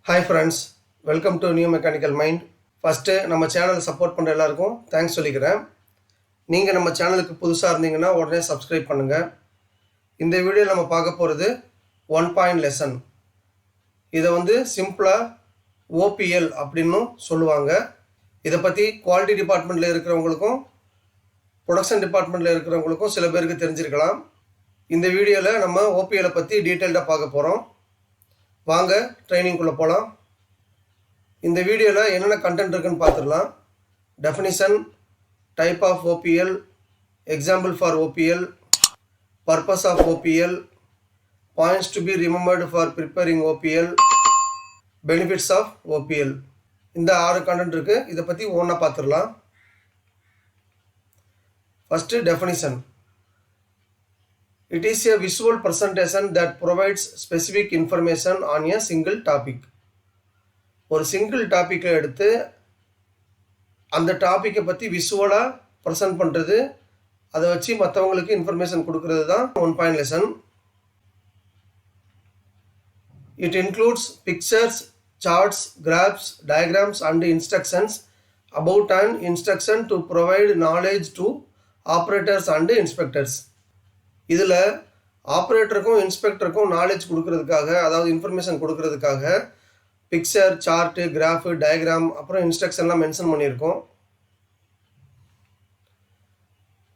Hi friends, welcome to New Mechanical Mind. First நம்ம சேனலை support பண்ணுற எல்லாருக்கும் தேங்க்ஸ் சொல்லிக்கிறேன். நீங்கள் நம்ம சேனலுக்கு புதுசாக இருந்தீங்கன்னா உடனே சப்ஸ்கிரைப் பண்ணுங்கள். இந்த வீடியோவில் நம்ம பார்க்க போகிறது 1 பாயிண்ட் லெசன். இதை சிம்பிளாக ஓபிஎல் அப்படின்னு சொல்லுவாங்க. இதை பற்றி குவாலிட்டி டிபார்ட்மெண்ட்டில் இருக்கிறவங்களுக்கும் ப்ரொடக்ஷன் டிபார்ட்மெண்ட்டில் இருக்கிறவங்களுக்கும் சில பேருக்கு தெரிஞ்சிருக்கலாம். இந்த வீடியோவில் நம்ம ஓபிஎலை பற்றி டீட்டெயில்டாக பார்க்க போகிறோம். வாங்க ட்ரைனிங்குள்ளே போகலாம். இந்த வீடியோவில் என்னென்ன கண்டென்ட் இருக்குன்னு பார்த்துடலாம். Definition, type of OPL, example for OPL, purpose of OPL, points to be remembered for preparing OPL, benefits of OPL. இந்த 6 கண்டென்ட் இருக்குது. இதை பற்றி ஒன்றா பார்த்துடலாம். First definition. It is a visual presentation that provides specific information on a single topic. ஒரு single டாப்பிக்கை எடுத்து அந்த டாப்பிக்கை பற்றி விஷுவலாக ப்ரெசென்ட் பண்ணுறது, அதை வச்சு மற்றவங்களுக்கு இன்ஃபர்மேஷன் கொடுக்கறது தான் 1 point lesson. It includes pictures, charts, graphs, diagrams and instructions about an instruction to provide knowledge to operators and inspectors. இதில் ஆப்ரேட்டருக்கும் இன்ஸ்பெக்டருக்கும் நாலேஜ் கொடுக்கறதுக்காக, அதாவது இன்ஃபர்மேஷன் கொடுக்கறதுக்காக பிக்சர், சார்ட்டு, கிராஃபு, டயக்ராம், அப்புறம் இன்ஸ்ட்ரக்ஷன்லாம் மென்ஷன் பண்ணியிருக்கோம்.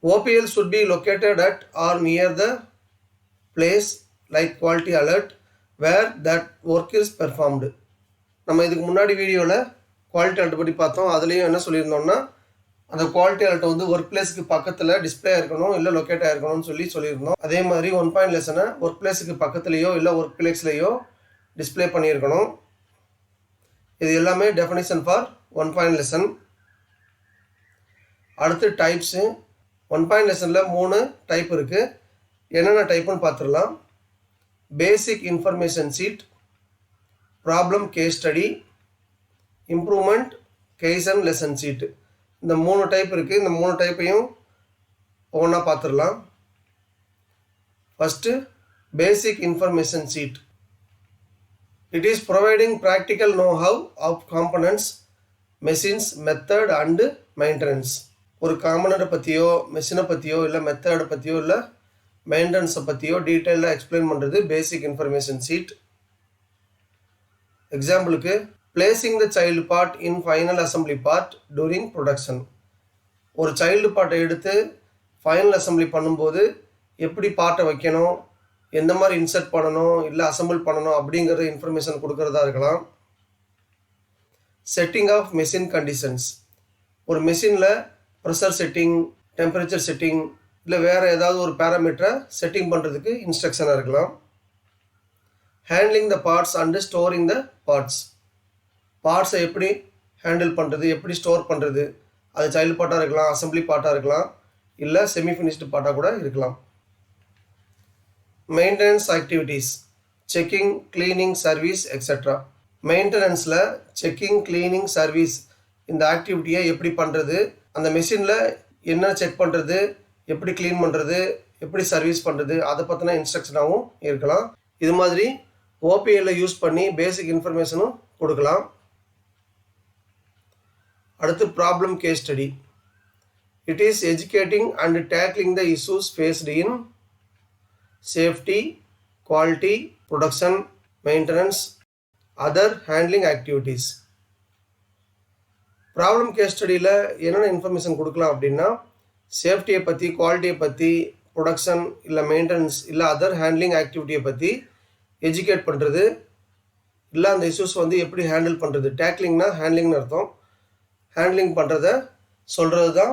OPL should be located at or near the place like quality alert where that work is performed. நம்ம இதுக்கு முன்னாடி வீடியோவில் குவாலிட்டி அலர்ட் பற்றி பார்த்தோம். அதுலேயும் என்ன சொல்லியிருந்தோம்னா, அந்த குவாலிட்டி அலர்ட் ஒர்க் பிளேஸுக்கு பக்கத்தில் டிஸ்பிளே இருக்கணும், இல்லை லொக்கேட் ஆகிருக்கணும்னு சொல்லியிருந்தோம். அதே மாதிரி 1 பாயிண்ட் லெசனை ஒர்க் பிளேஸுக்கு பக்கத்துலேயோ இல்லை ஒர்க் பிளேஸ்லேயோ டிஸ்பிளே பண்ணியிருக்கணும். இது எல்லாமே டெஃபினிஷன் ஃபார் 1 பாயிண்ட் லெசன். அடுத்து டைப்ஸு. 1 பாயிண்ட் லெசனில் 3 டைப் இருக்குது. என்னென்ன டைப்புன்னு பார்த்துடலாம். Basic information sheet, problem case study, improvement, case and lesson sheet. இந்த 3 டைப் இருக்குது. இந்த 3 டைப்பையும் ஒவ்வொன்றா பார்த்துடலாம். First basic information sheet. It is providing practical know-how of components, machines, method and maintenance. ஒரு காம்பனண்ட்டை பற்றியோ, மெஷினை பற்றியோ, இல்லை மெத்தடை பற்றியோ, இல்லை மெயின்டெனன்ஸை பற்றியோ டீட்டெயிலாக எக்ஸ்பிளைன் பண்ணுறது பேசிக் இன்ஃபர்மேஷன் சீட். எக்ஸாம்பிளுக்கு, placing the child part in final assembly part during production. ஒரு சைல்டு பார்ட்டை எடுத்து ஃபைனல் அசம்பிளி பண்ணும்போது எப்படி பார்ட்டை வைக்கணும், எந்த மாதிரி இன்சர்ட் பண்ணணும், இல்லை அசம்பிள் பண்ணணும் அப்படிங்கிற இன்ஃபர்மேஷன் கொடுக்கறதா இருக்கலாம். Setting of machine conditions. ஒரு மெஷினில் ப்ரெஷர் செட்டிங், டெம்பரேச்சர் செட்டிங், இல்லை வேறு ஏதாவது ஒரு பேராமீட்டரை செட்டிங் பண்ணுறதுக்கு இன்ஸ்ட்ரக்ஷனாக இருக்கலாம். Handling the parts and storing the parts. பார்ட்ஸை எப்படி ஹேண்டில் பண்ணுறது, எப்படி ஸ்டோர் பண்ணுறது, அது சைல்டு பார்ட்டாக இருக்கலாம், அசம்பிளி பார்ட்டாக இருக்கலாம், இல்லை செமி ஃபினிஷ்டு பார்ட்டாக கூட இருக்கலாம். Maintenance activities, checking, cleaning, service etcetera. மெயின்டெனன்ஸில் செக்கிங், கிளீனிங், சர்வீஸ் இந்த ஆக்டிவிட்டியை எப்படி பண்ணுறது, அந்த மெஷினில் என்ன செக் பண்ணுறது, எப்படி க்ளீன் பண்ணுறது, எப்படி சர்வீஸ் பண்ணுறது, அதை பற்றின இன்ஸ்ட்ரக்ஷனாகவும் இருக்கலாம். இது மாதிரி ஓபிஎல்ல யூஸ் பண்ணி பேசிக் இன்ஃபர்மேஷனும் கொடுக்கலாம். அடுத்து problem case study. It is educating and tackling the issues faced in safety, quality, production, maintenance, other handling activities. Problem case ஸ்டடியில் என்னென்ன இன்ஃபர்மேஷன் கொடுக்கலாம் அப்படின்னா, சேஃப்டியை பற்றி, குவாலிட்டியை பற்றி, ப்ரொடக்ஷன் இல்லை மெயின்டெனன்ஸ் இல்லை அதர் ஹேண்ட்லிங் ஆக்டிவிட்டியை பற்றி எஜுகேட் பண்ணுறது, இல்லை அந்த இஷ்யூஸ் எப்படி ஹேண்டில் பண்ணுறது. டேக்லிங்னா ஹேண்ட்லிங்னு அர்த்தம். ஹேண்ட்லிங் பண்ணுறத சொல்கிறது தான்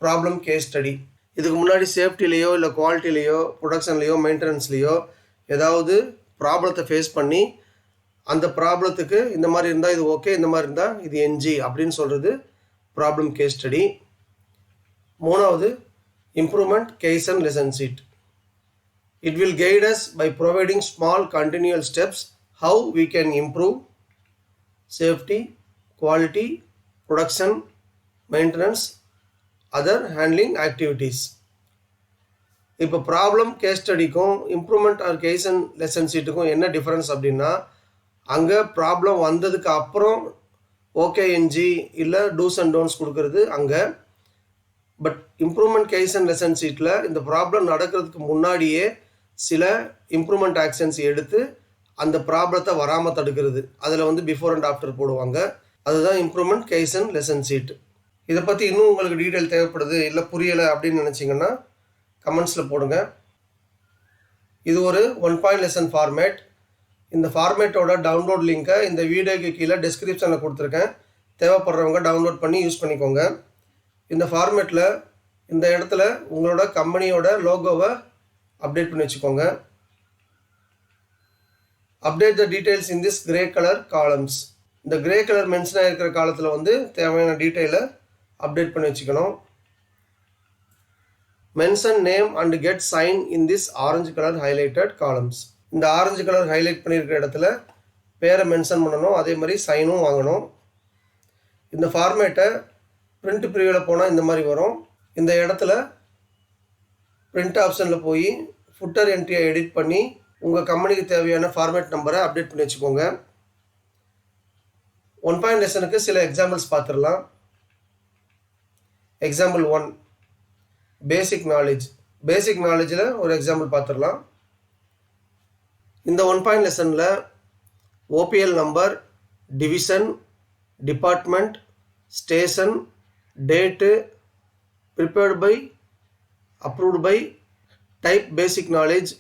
ப்ராப்ளம் கேஸ் ஸ்டடி. இதுக்கு முன்னாடி சேஃப்டிலேயோ இல்லை குவாலிட்டிலேயோ ப்ரொடக்ஷன்லேயோ மெயின்டெனன்ஸ்லேயோ ஏதாவது ப்ராப்ளத்தை ஃபேஸ் பண்ணி அந்த ப்ராப்ளத்துக்கு இந்த மாதிரி இருந்தால் இது ஓகே, இந்த மாதிரி இருந்தால் இது என்ஜி அப்படின்னு சொல்கிறது ப்ராப்ளம் கேஸ் ஸ்டடி. 3வது improvement, case and lesson sheet. It will guide us by providing small continual steps how we can improve safety, quality, production, maintenance, other handling activities. இப்போ ப்ராப்ளம் கேஸ் ஸ்டடிக்கும் improvement or case and lesson சீட்டுக்கும் என்ன difference அப்படின்னா, அங்கே problem வந்ததுக்கு அப்புறம் ஓகேஎன்ஜி இல்லை two's and don'ts கொடுக்கறது அங்கே. But improvement case and lesson ஷீட்டில் இந்த ப்ராப்ளம் நடக்கிறதுக்கு முன்னாடியே சில இம்ப்ரூவ்மெண்ட் ஆக்ஷன்ஸ் எடுத்து அந்த ப்ராப்ளத்தை வராமல் தடுக்கிறது. அதில் வந்து பிஃபோர் அண்ட் ஆஃப்டர் போடுவாங்க. அதுதான் improvement case and lesson sheet. இதை பற்றி இன்னும் உங்களுக்கு டீட்டெயில் தேவைப்படுது இல்லை புரியலை அப்படின்னு நினச்சிங்கன்னா கமெண்ட்ஸில் போடுங்க. இது ஒரு 1 பாயிண்ட் லெசன் ஃபார்மேட். இந்த ஃபார்மேட்டோட டவுன்லோட் லிங்க்கை இந்த வீடியோக்கு கீழே டிஸ்கிரிப்ஷனில் கொடுத்துருக்கேன். தேவைப்படுறவங்க டவுன்லோட் பண்ணி யூஸ் பண்ணிக்கோங்க. இந்த ஃபார்மேட்டில் இந்த இடத்துல உங்களோட கம்பெனியோட லோகோவை அப்டேட் பண்ணி வச்சுக்கோங்க. Update the details in this grey colour columns. இந்த கிரே கலர் மென்ஷனாக இருக்கிற காலத்தில் வந்து தேவையான டீட்டெயிலை அப்டேட் பண்ணி வச்சுக்கணும். Mention name and get sign in this orange colour highlighted columns. இந்த ஆரஞ்சு கலர் ஹைலைட் பண்ணியிருக்கிற இடத்துல பேரை மென்ஷன் பண்ணணும். அதே மாதிரி சைனும் வாங்கணும். இந்த ஃபார்மேட்டை பிரிண்ட் ப்ரிவியூவில் போனால் இந்த மாதிரி வரும். இந்த இடத்துல பிரிண்ட் ஆப்ஷனில் போய் ஃபுட்டர் என்ட்ரியை எடிட் பண்ணி உங்கள் கம்பெனிக்கு தேவையான ஃபார்மேட் நம்பரை அப்டேட் பண்ணி வச்சுக்கோங்க. 1 பாயிண்ட் லெசனுக்கு சில எக்ஸாம்பிள்ஸ் பார்த்துடலாம். Example 1 basic knowledge. பேசிக் நாலேஜில் ஒரு எக்ஸாம்பிள் பார்த்துடலாம். இந்த 1 பாயிண்ட் லெசனில் OPL number, division, department, station, date, prepared by, approved by, type basic knowledge,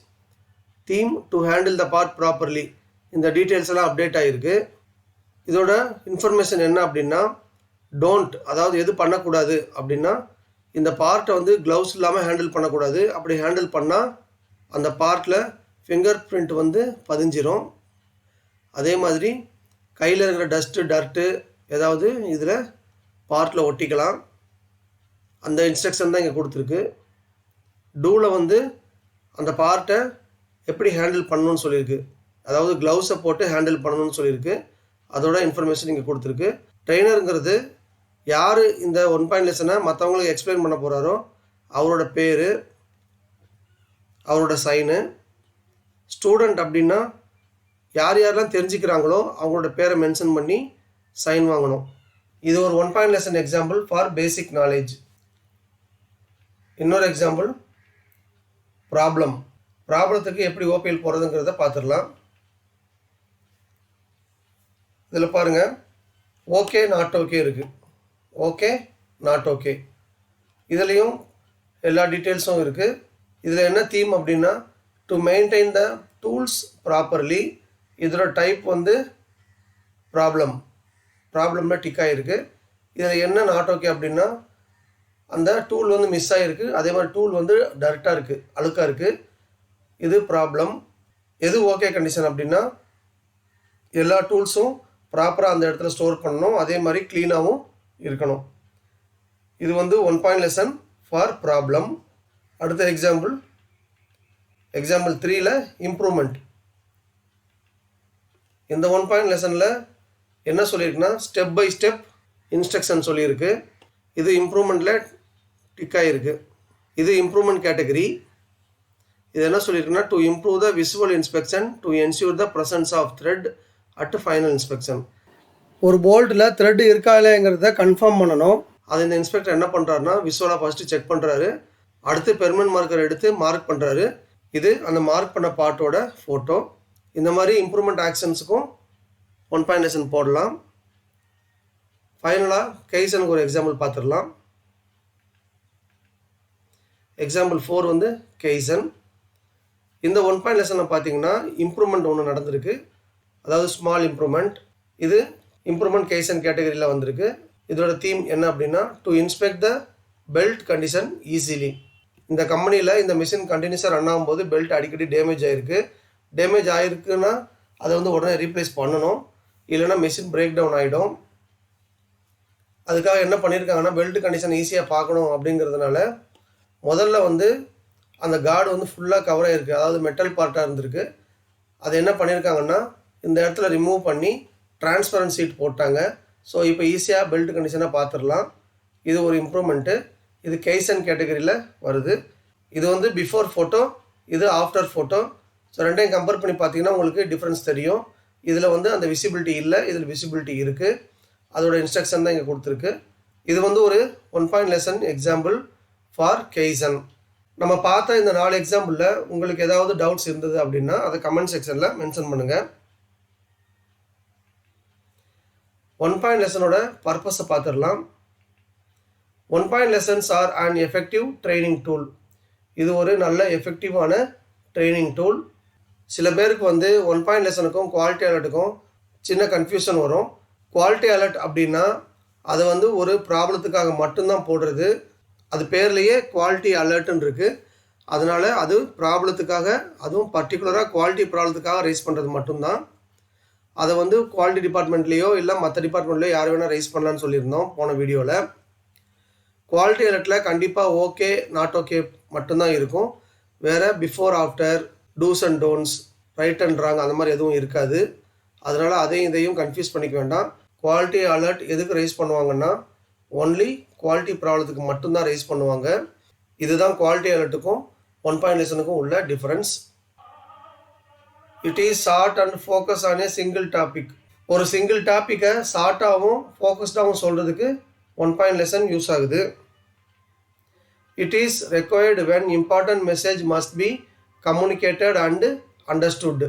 theme to handle the part properly, இந்த டீட்டெயில்ஸ் எல்லாம் அப்டேட் ஆகிருக்கு. இதோட இன்ஃபர்மேஷன் என்ன அப்படின்னா, டோன்ட், அதாவது எது பண்ணக்கூடாது அப்படின்னா, இந்த பார்ட்டை வந்து க்ளவுஸ் இல்லாமல் ஹேண்டில் பண்ணக்கூடாது. அப்படி ஹேண்டில் பண்ணால் அந்த பார்ட்டில் ஃபிங்கர் பிரிண்ட் வந்து பதிஞ்சிரும். அதே மாதிரி கையில் இருக்கிற டஸ்ட்டு டர்ட்டு ஏதாவது இதில் பார்ட்டில் ஒட்டிக்கலாம். அந்த இன்ஸ்ட்ரக்ஷன் தான் இங்கே கொடுத்துருக்கு. டூவில் வந்து அந்த பார்ட்டை எப்படி ஹேண்டில் பண்ணணும்னு சொல்லியிருக்கு. அதாவது க்ளவுஸை போட்டு ஹேண்டில் பண்ணணும்னு சொல்லியிருக்கு. அதோட இன்ஃபர்மேஷன் இங்கே கொடுத்துருக்கு. ட்ரெயினருங்கிறது யார் இந்த 1 பாயிண்ட் லெசனை மற்றவங்களுக்கு எக்ஸ்பிளைன் பண்ண போகிறாரோ அவரோட பேர், அவரோட சைனு. ஸ்டூடெண்ட் அப்படின்னா யார் யாரெல்லாம் தெரிஞ்சுக்கிறாங்களோ அவங்களோட பேரை மென்ஷன் பண்ணி சைன் வாங்கணும். இது ஒரு 1 point lesson example for basic knowledge. இன்னொரு எக்ஸாம்பிள் ப்ராப்ளம். ப்ராப்ளத்துக்கு எப்படி ஓபிஎல் போகிறதுங்கிறத பார்த்துடலாம். இதில் பாருங்கள், ஓகே நாட் ஓகே இருக்குது. ஓகே நாட் ஓகே இதுலேயும் எல்லா டீட்டெயில்ஸும் இருக்குது. இதில் என்ன தீம் அப்படின்னா, to maintain the tools properly. இதோட டைப் வந்து ப்ராப்ளமில் டிக் ஆகிருக்கு. இதில் என்ன நாட் ஓகே அப்படின்னா, அந்த டூல் வந்து மிஸ் ஆகிருக்கு. அதே மாதிரி டூல் வந்து டர்ட்டாக இருக்குது, அழுக்காக இருக்குது. இது ப்ராப்ளம். எது ஓகே கண்டிஷன் அப்படின்னா, எல்லா டூல்ஸும் ப்ராப்பராக அந்த இடத்துல ஸ்டோர் பண்ணணும். அதே மாதிரி க்ளீனாகவும் இருக்கணும். இது வந்து 1 பாயிண்ட் லெசன் ஃபார் ப்ராப்ளம். அடுத்த எக்ஸாம்பிள் 3ல் இம்ப்ரூவ்மெண்ட். இந்த 1 பாயிண்ட் லெசனில் என்ன சொல்லியிருக்குன்னா, ஸ்டெப் பை ஸ்டெப் இன்ஸ்ட்ரக்ஷன் சொல்லியிருக்கு. இது இம்ப்ரூவ்மெண்ட்டில் டிக் ஆகிருக்கு. இது இம்ப்ரூவ்மெண்ட் கேட்டகரி. இது என்ன சொல்லியிருக்குன்னா, to improve the visual inspection to ensure the presence of thread at final inspection. ஒரு போல்ட்டில் த்ரெட் இருக்கா இல்லைங்கிறத கன்ஃபார்ம் பண்ணணும். அது இந்த இன்ஸ்பெக்டர் என்ன பண்ணுறாருன்னா, விசுவலாக ஃபஸ்ட்டு செக் பண்ணுறாரு. அடுத்து பெர்மனன்ட் மார்க்கர் எடுத்து மார்க் பண்ணுறாரு. இது அந்த மார்க் பண்ண பார்ட்டோட ஃபோட்டோ. இந்த மாதிரி இம்ப்ரூவ்மெண்ட் ஆக்ஷன்ஸுக்கும் 1 பாயிண்ட் லெசன் போடலாம். ஃபைனலாக கைசனுக்கு ஒரு எக்ஸாம்பிள் பார்த்துடலாம். எக்ஸாம்பிள் 4 வந்து கைசன். இந்த 1 பாயிண்ட் லெசனில் பார்த்தீங்கன்னா இம்ப்ரூவ்மெண்ட் ஒன்று நடந்திருக்கு. அதாவது ஸ்மால் இம்ப்ரூவ்மெண்ட். இது இம்ப்ரூவ்மெண்ட் கைசன் கேட்டகரியில் வந்திருக்கு. இதோட தீம் என்ன அப்படின்னா, to inspect the belt condition easily. இந்த கம்பெனியில் இந்த மிஷின் கண்டினியூஸாக ரன் ஆகும்போது பெல்ட் அடிக்கடி டேமேஜ் ஆகிருக்கு. டேமேஜ் ஆகிருக்குன்னா அதை வந்து உடனே ரீப்ளேஸ் பண்ணணும். இல்லைன்னா மிஷின் பிரேக் டவுன் ஆகிடும். அதுக்காக என்ன பண்ணியிருக்காங்கன்னா, பெல்ட் கண்டிஷன் ஈஸியாக பார்க்கணும் அப்படிங்கிறதுனால முதல்ல வந்து அந்த கார்டு வந்து ஃபுல்லாக கவர் ஆகிருக்கு. அதாவது மெட்டல் பார்ட்டாக இருந்திருக்கு. அது என்ன பண்ணியிருக்காங்கன்னா, இந்த இடத்துல ரிமூவ் பண்ணி டிரான்ஸ்பரன்ட் சீட் போட்டாங்க. ஸோ இப்போ ஈஸியாக பெல்ட் கண்டிஷனாக பார்த்துடலாம். இது ஒரு இம்ப்ரூவ்மெண்ட்டு. இது கைசன் கேட்டகரியில் வருது. இது வந்து பிஃபோர் ஃபோட்டோ, இது ஆஃப்டர் ஃபோட்டோ. ஸோ ரெண்டையும் கம்பேர் பண்ணி பார்த்தீங்கன்னா உங்களுக்கு டிஃப்ரென்ஸ் தெரியும். இதில் வந்து அந்த விசிபிலிட்டி இல்லை, இதில் விசிபிலிட்டி இருக்குது. அதோட இன்ஸ்ட்ரக்ஷன் தான் இங்கே கொடுத்துருக்கு. இது வந்து ஒரு 1 point lesson example for kaizen. நம்ம பார்த்த இந்த 4 எக்ஸாம்பிளில் உங்களுக்கு ஏதாவது டவுட்ஸ் இருந்தது அப்படின்னா அதை கமெண்ட் செக்ஷனில் மென்ஷன் பண்ணுங்கள். 1 பாயிண்ட் லெசனோட பர்பஸை பார்த்துடலாம். 1 point lessons are an effective training tool. இது ஒரு நல்ல எஃபெக்டிவான ட்ரைனிங் டூல். சில பேருக்கு வந்து 1 பாயிண்ட் லெசனுக்கும் குவாலிட்டி அலர்ட்டுக்கும் சின்ன கன்ஃபியூஷன் வரும். குவாலிட்டி அலர்ட் அப்படின்னா அது வந்து ஒரு ப்ராப்ளத்துக்காக மட்டும்தான் போடுறது. அது பேர்லேயே குவாலிட்டி அலர்ட்டுன்னு இருக்குது. அதனால் அது ப்ராப்ளத்துக்காக, அதுவும் பர்டிகுலராக குவாலிட்டி ப்ராப்ளத்துக்காக ரைஸ் பண்ணுறது மட்டும்தான். அதை வந்து குவாலிட்டி டிபார்ட்மெண்ட்லேயோ இல்லை மற்ற டிபார்ட்மெண்ட்லேயோ யார் வேணால் ரைஸ் பண்ணலான்னு சொல்லியிருந்தோம் போன வீடியோவில். குவாலிட்டி அலர்ட்டில் கண்டிப்பாக ஓகே நாட் ஓகே மட்டும்தான் இருக்கும். வேறு before after, dos and don'ts, right and wrong அந்த மாதிரி எதுவும் இருக்காது. அதனால் அதையும் இதையும் கன்ஃபியூஸ் பண்ணிக்க வேண்டாம். குவாலிட்டி அலர்ட் எதுக்கு ரைஸ் பண்ணுவாங்கன்னா ஒன்லி குவாலிட்டி ப்ராப்ளத்துக்கு மட்டும்தான் ரைஸ் பண்ணுவாங்க. இதுதான் குவாலிட்டி அலர்ட்டுக்கும் 1 பாயிண்ட் லெசனுக்கும் உள்ள difference. It is short and focus on a single topic. ஒரு சிங்கிள் டாப்பிக்கை ஷார்ட்டாகவும் ஃபோக்கஸ்டாகவும் சொல்கிறதுக்கு 1 பாயிண்ட் லெசன் யூஸ் ஆகுது. It is required when important message must be communicated and understood.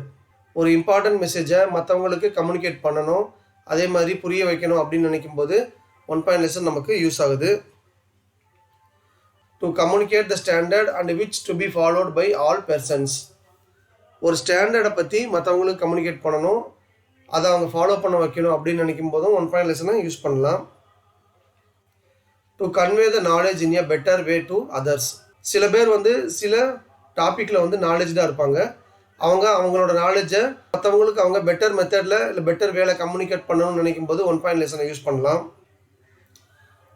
ஒரு இம்பார்ட்டன்ட் மெசேஜை மற்றவங்களுக்கு கம்யூனிகேட் பண்ணணும், அதே மாதிரி புரிய வைக்கணும் அப்படின்னு நினைக்கும்போது 1 பாயிண்ட் லெசன் நமக்கு யூஸ் ஆகுது. To communicate the standard and which to be followed by all persons. ஒரு ஸ்டாண்டர்டை பற்றி மற்றவங்களுக்கு கம்யூனிகேட் பண்ணணும், அதை அவங்க ஃபாலோ பண்ண வைக்கணும் அப்படின்னு நினைக்கும் போதும் 1 பாயிண்ட் லெசனை யூஸ் பண்ணலாம். To convey the knowledge in a better way to others. சில பேர் வந்து சில டாப்பிக்கில் வந்து நாலேஜாக இருப்பாங்க. அவங்களோட நாலேஜை மற்றவங்களுக்கு அவங்க பெட்டர் மெத்தடில் இல்லை பெட்டர் வேலை கம்யூனிகேட் பண்ணணும்னு நினைக்கும் போது 1 பாயிண்ட் லெசனை யூஸ் பண்ணலாம்.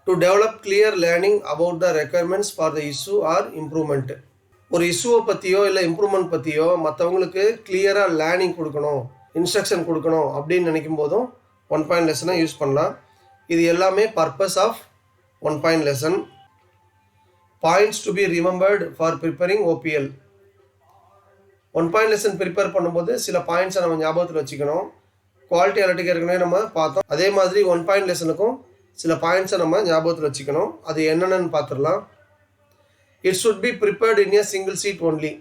To develop clear learning about the requirements for the issue R improvement. ஒரு இஷ்யூவை பற்றியோ இல்லை இம்ப்ரூவ்மெண்ட் பற்றியோ மற்றவங்களுக்கு கிளியராக லேர்னிங் கொடுக்கணும், இன்ஸ்ட்ரக்ஷன் கொடுக்கணும் அப்படின்னு நினைக்கும் போதும் 1 பாயிண்ட் லெசனை யூஸ் பண்ணலாம். இது எல்லாமே purpose of 1 point lesson. Points to be remembered for preparing OPL. 1 point lesson prepare பண்ணும்போது சில பாயிண்ட்ஸை நம்ம ஞாபகத்தில் வச்சுக்கணும். குவாலிட்டி அலர்ட்டுக்கு ஏற்கனவே நம்ம பார்த்தோம். அதே மாதிரி 1 பாயிண்ட் லெசனுக்கும் சில பாயிண்ட்ஸை நம்ம ஞாபகத்தில் வச்சுக்கணும். அது என்னென்னு பார்த்துடலாம். It should be prepared in a single sheet only.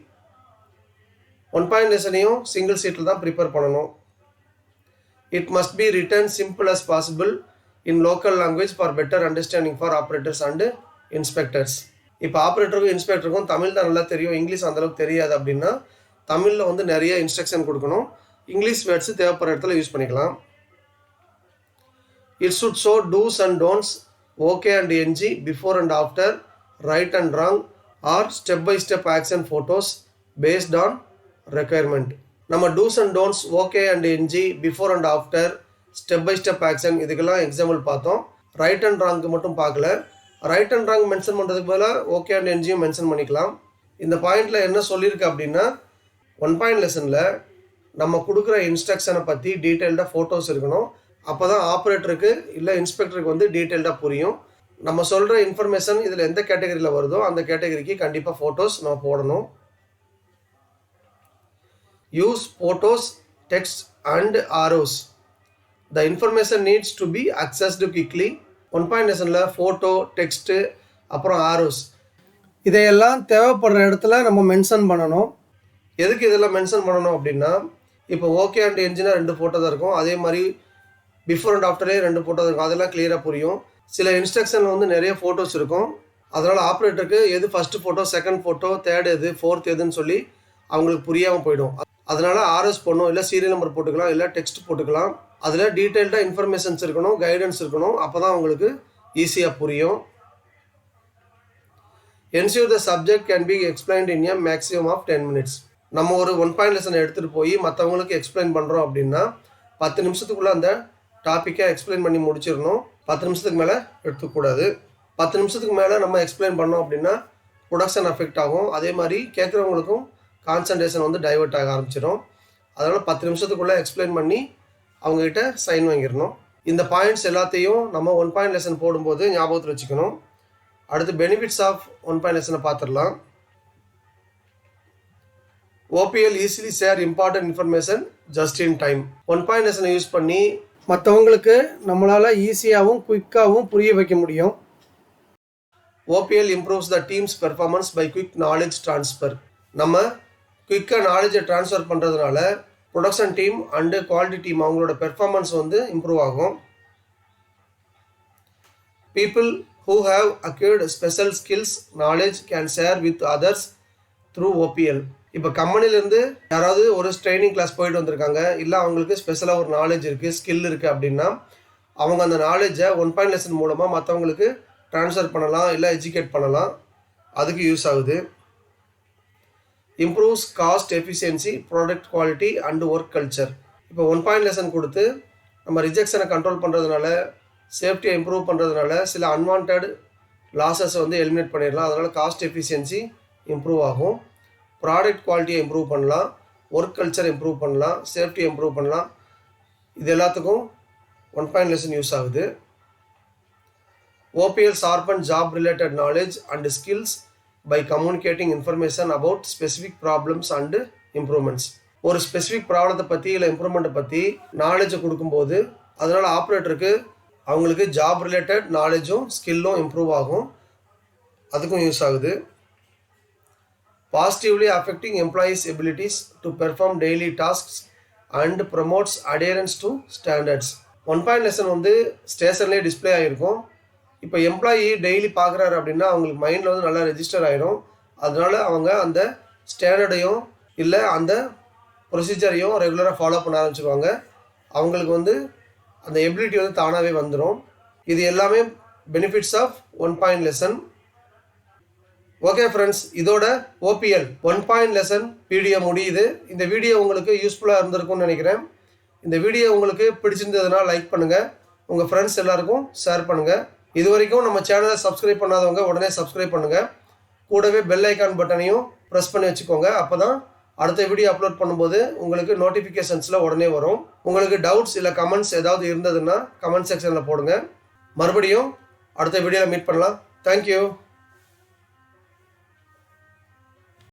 1 point லெசனையும் சிங்கிள் சீட்டில் தான் ப்ரிப்பேர் பண்ணணும். It must be written simple as possible in local language for better understanding for operators and inspectors. இப்போ ஆப்ரேட்டருக்கும் இன்ஸ்பெக்டருக்கும் தமிழ் தான் நல்லா தெரியும், இங்கிலீஷ் அந்தளவுக்கு தெரியாது அப்படின்னா தமிழில் வந்து நிறைய இன்ஸ்ட்ரக்ஷன் கொடுக்கணும். இங்கிலீஷ் வேர்ட்ஸு தேவைப்படுற இடத்துல யூஸ் பண்ணிக்கலாம். It should show dos and don'ts, okay and NG, before and after, right and wrong or step by step action photos based on requirement. நம்ம dos and don'ts, okay and NG, before and after, step by step action இதுக்கெல்லாம் example பார்த்தோம். Right and ராங்க்கு மட்டும் பார்க்கல. Right and wrong mention பண்ணுறதுக்கு பதிலாக okay and என்ஜியும் mention பண்ணிக்கலாம். இந்த பாயிண்டில் என்ன சொல்லியிருக்கு அப்படின்னா 1 பாயிண்ட் லெசனில் நம்ம கொடுக்குற இன்ஸ்ட்ரக்ஷனை பற்றி டீட்டெயில்டாக ஃபோட்டோஸ் இருக்கணும். அப்போ தான் ஆப்ரேட்டருக்கு இல்லை இன்ஸ்பெக்டருக்கு வந்து டீட்டெயில்டாக புரியும். நம்ம சொல்கிற இன்ஃபர்மேஷன் இதில் எந்த கேட்டகரியில் வருதோ அந்த கேட்டகரிக்கு கண்டிப்பாக ஃபோட்டோஸ் நம்ம போடணும். Use photos, text and arrows. The information needs to be accessed quickly. 1 point லெசனில் ஃபோட்டோ, டெக்ஸ்ட்டு, அப்புறம் ஆரோஸ் இதையெல்லாம் தேவைப்படுற இடத்துல நம்ம மென்ஷன் பண்ணணும். எதுக்கு இதெல்லாம் மென்ஷன் பண்ணணும் அப்படின்னா, இப்போ ஓகே அண்ட் என்ஜினா 2 ஃபோட்டோ தான் இருக்கும், அதே மாதிரி பிஃபோர் அண்ட் ஆஃப்டரே 2 ஃபோட்டோ இருக்கும். அதெல்லாம் கிளியராக புரியும். சில இன்ஸ்ட்ரக்ஷனில் வந்து நிறைய ஃபோட்டோஸ் இருக்கும். அதனால் ஆப்ரேட்டருக்கு எது first photo, second photo, third எது, ஃபோர்த் எதுன்னு சொல்லி அவங்களுக்கு புரியாமல் போயிடும். அதனால் ஆர்எஸ் போடணும், இல்லை சீரியல் நம்பர் போட்டுக்கலாம், இல்லை டெக்ஸ்ட் போட்டுக்கலாம். அதில் டீட்டெயில்டாக இன்ஃபர்மேஷன்ஸ் இருக்கணும், கைடன்ஸ் இருக்கணும். அப்போ தான் அவங்களுக்கு ஈஸியாக புரியும். Ensure the subject can be explained in a maximum of 10 minutes. நம்ம ஒரு 1 பாயிண்ட் லெசனை எடுத்துகிட்டு போய் மற்றவங்களுக்கு எக்ஸ்பிளைன் பண்ணுறோம் அப்படின்னா 10 நிமிஷத்துக்குள்ளே அந்த டாப்பிக்கை எக்ஸ்பிளைன் பண்ணி முடிச்சிடணும். 10 நிமிஷத்துக்கு மேலே எடுத்துக்கூடாது. 10 நிமிஷத்துக்கு மேலே நம்ம எக்ஸ்பிளைன் பண்ணோம் அப்படின்னா ப்ரொடக்ஷன் அஃபெக்ட் ஆகும். அதே மாதிரி கேட்குறவங்களுக்கும் கான்சன்ட்ரேஷன் வந்து டைவெர்ட் ஆக ஆரம்பிச்சிடும். அதனால் 10 நிமிஷத்துக்குள்ளே எக்ஸ்பிளைன் பண்ணி அவங்ககிட்ட சைன் வாங்கிடணும். இந்த பாயிண்ட்ஸ் எல்லாத்தையும் நம்ம 1 பாயிண்ட் லெசன் போடும்போது ஞாபகத்தில் வச்சுக்கணும். அடுத்து பெனிஃபிட்ஸ் ஆஃப் 1 பாயிண்ட் லெசனை பார்த்துடலாம். OPL easily share important information just in time. One point லெசனை யூஸ் பண்ணி மற்றவங்களுக்கு நம்மளால் ஈஸியாகவும் குயிக்காகவும் புரிய வைக்க முடியும். OPL improves the team's performance by quick knowledge transfer. நம்ம குயிக்காக நாலேஜை ட்ரான்ஸ்ஃபர் பண்ணுறதுனால production team and quality team அவங்களோட பெர்ஃபார்மன்ஸ் வந்து இம்ப்ரூவ் ஆகும். People who have acquired special skills knowledge can share with others through OPL. இப்போ கம்பெனிலேருந்து யாராவது ஒரு ட்ரைனிங் கிளாஸ் போயிட்டு வந்திருக்காங்க, இல்லை அவங்களுக்கு ஸ்பெஷலாக ஒரு நாலேஜ் இருக்குது, ஸ்கில் இருக்குது அப்படின்னா அவங்க அந்த நாலேஜை ஒன் பாயிண்ட் லெசன் மூலமாக மற்றவங்களுக்கு ட்ரான்ஸ்ஃபர் பண்ணலாம், இல்லை எஜுகேட் பண்ணலாம். அதுக்கு யூஸ் ஆகுது. Improves cost efficiency, product quality and work culture. இப்போ ஒன் பாயிண்ட் லெசன் கொடுத்து நம்ம ரிஜெக்ஷனை கண்ட்ரோல் பண்ணுறதுனால, சேஃப்டியை இம்ப்ரூவ் பண்ணுறதுனால சில அன்வான்ட் லாஸஸை வந்து எலிமினேட் பண்ணிடலாம். அதனால் காஸ்ட் எஃபிஷியன்சி இம்ப்ரூவ் ஆகும். ப்ராடக்ட் குவாலிட்டியை இம்ப்ரூவ் பண்ணலாம், ஒர்க் கல்ச்சர் இம்ப்ரூவ் பண்ணலாம், சேஃப்டியை இம்ப்ரூவ் பண்ணலாம். இது எல்லாத்துக்கும் ஒன் பாயிண்ட் லெசன் யூஸ் ஆகுது. OPL sharpen job related knowledge and skills by communicating information about specific problems and improvements. ஒரு ஸ்பெசிஃபிக் ப்ராப்ளத்தை பற்றி இல்லை இம்ப்ரூவ்மெண்ட்டை பற்றி நாலேஜை கொடுக்கும்போது அதனால் ஆப்ரேட்டருக்கு அவங்களுக்கு ஜாப் ரிலேட்டட் நாலேஜும் ஸ்கில்லும் இம்ப்ரூவ் ஆகும். அதுக்கும் யூஸ் ஆகுது. Positively affecting employees abilities to perform daily tasks and promotes adherence to standards. One point lesson வந்து ஸ்டேஷன்லேயே டிஸ்பிளே ஆகிருக்கும். இப்போ எம்ப்ளாயி டெய்லி பார்க்குறாரு அப்படின்னா அவங்களுக்கு மைண்டில் வந்து நல்லா ரெஜிஸ்டர் ஆகிடும். அதனால் அவங்க அந்த ஸ்டாண்டர்டையும் இல்லை அந்த ப்ரொசீஜரையும் ரெகுலராக ஃபாலோ பண்ண ஆரம்பிச்சுக்குவாங்க. அவங்களுக்கு வந்து அந்த எபிலிட்டி வந்து தானாகவே வந்துடும். இது எல்லாமே benefits of one point lesson. Okay friends, இதோட OPL one point lesson video முடியுது. இந்த வீடியோ உங்களுக்கு யூஸ்ஃபுல்லாக இருந்திருக்கும்னு நினைக்கிறேன். இந்த வீடியோ உங்களுக்கு பிடிச்சிருந்ததுன்னா லைக் பண்ணுங்கள், உங்கள் ஃப்ரெண்ட்ஸ் எல்லாருக்கும் ஷேர் பண்ணுங்கள். இது வரைக்கும் நம்ம சேனலை சப்ஸ்கிரைப் பண்ணாதவங்க உடனே சப்ஸ்கிரைப் பண்ணுங்கள். கூடவே பெல் ஐக்கான் பட்டனையும் ப்ரெஸ் பண்ணி வச்சுக்கோங்க. அப்போ தான் அடுத்த வீடியோ அப்லோட் பண்ணும்போது உங்களுக்கு நோட்டிஃபிகேஷன்ஸில் உடனே வரும். உங்களுக்கு டவுட்ஸ் இல்லை கமெண்ட்ஸ் ஏதாவது இருந்ததுன்னா கமெண்ட் செக்ஷனில் போடுங்க. மறுபடியும் அடுத்த வீடியோவில் மீட் பண்ணலாம். தேங்க்யூ.